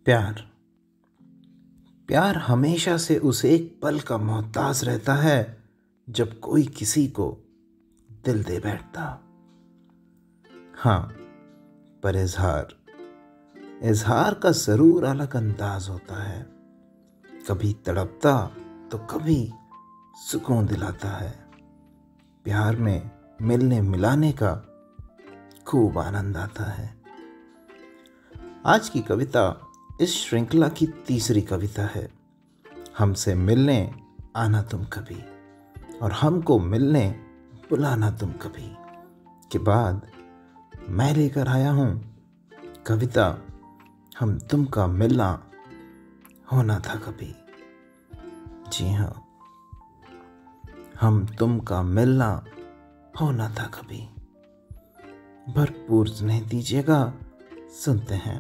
प्यार प्यार हमेशा से उस एक पल का मोहताज रहता है जब कोई किसी को दिल दे बैठता। हाँ, पर इजहार का जरूर अलग अंदाज होता है। कभी तड़पता तो कभी सुकून दिलाता है। प्यार में मिलने मिलाने का खूब आनंद आता है। आज की कविता इस श्रृंखला की तीसरी कविता है। हमसे मिलने आना तुम कभी और हमको मिलने बुलाना तुम कभी के बाद मैं लेकर आया हूँ कविता हम तुम का मिलना होना था कभी। जी हाँ, हम तुम का मिलना होना था कभी। भरपूर स्नेह दीजिएगा, सुनते हैं।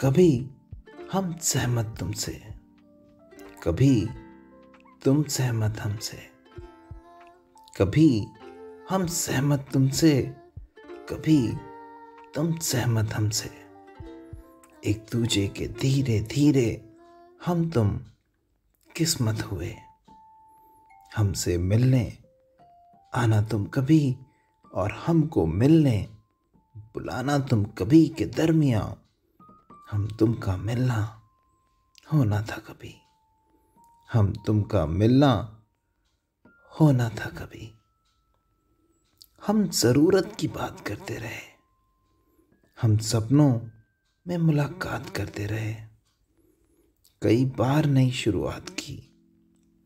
कभी हम सहमत तुमसे, कभी तुम सहमत हमसे। कभी हम सहमत तुमसे, कभी तुम सहमत हमसे। एक दूजे के धीरे धीरे हम तुम किस्मत हुए। हमसे मिलने आना तुम कभी और हमको मिलने बुलाना तुम कभी के दरमियां हम तुम का मिलना होना था कभी। हम तुम का मिलना होना था कभी। हम जरूरत की बात करते रहे, हम सपनों में मुलाकात करते रहे। कई बार नई शुरुआत की,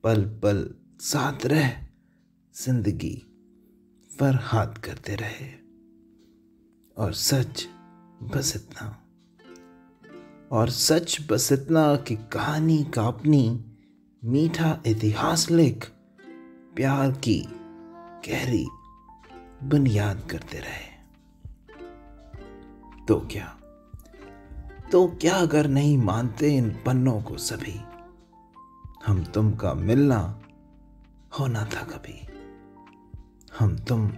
पल पल साथ रह जिंदगी पर हाथ करते रहे। और सच बस इतना कि कहानी का अपनी मीठा इतिहास लिख प्यार की गहरी बुनियाद करते रहे। तो क्या अगर नहीं मानते इन पन्नों को सभी, हम तुम का मिलना होना था कभी। हम तुम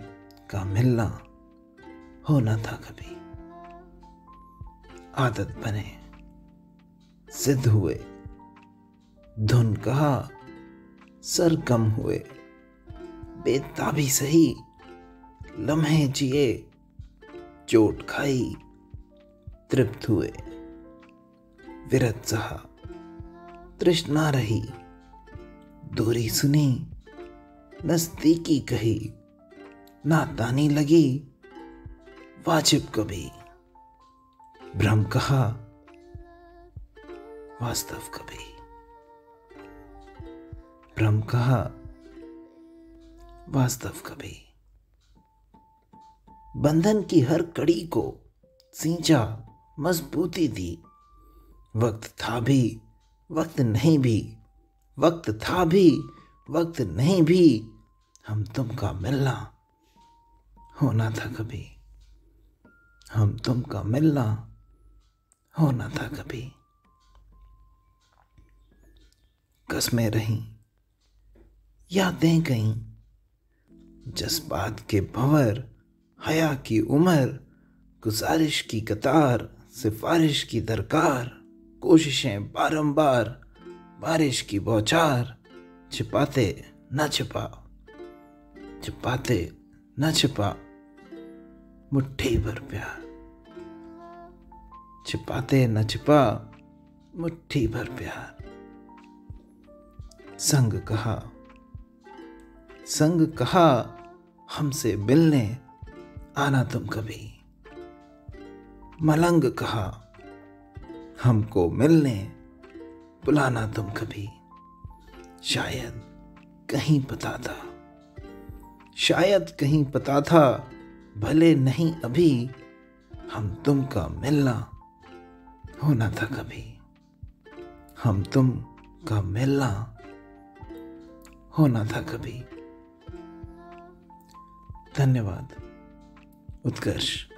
का मिलना होना था कभी। आदत बने, सिद्ध हुए, धुन कहा, सरगम हुए। बेताबी सही, लम्हे जिए, चोट खाई, तृप्त हुए। विरत सहा, तृष्णा रही, दूरी सुनी, नजदीकी कही। नादानी लगी, वाजिब कभी। भ्रम कहा, वास्तव कभी। भ्रम कहा, वास्तव कभी। बंधन की हर कड़ी को सींचा, मजबूती दी। वक्त था भी, वक्त नहीं भी। वक्त था भी, वक्त नहीं भी। हम तुम का मिलना होना था कभी। हम तुम का मिलना होना था कभी। कसमें रहीं, यादें गईं, जज्बात के भंवर, हया की उम्र, गुजारिश की कतार, सिफारिश की दरकार, कोशिशें बारंबार, बारिश की बौछार। छिपाते न छिपा, छिपाते न छिपा, मुट्ठी भर प्यार। छिपाते न छिपा, मुट्ठी भर प्यार। संग कहा हमसे मिलने आना तुम कभी। मलंग कहा हमको मिलने बुलाना तुम कभी। शायद कहीं पता था, भले नहीं अभी। हम तुम का मिलना होना था कभी। हम तुम का मिलना होना था कभी। धन्यवाद। उत्कर्ष।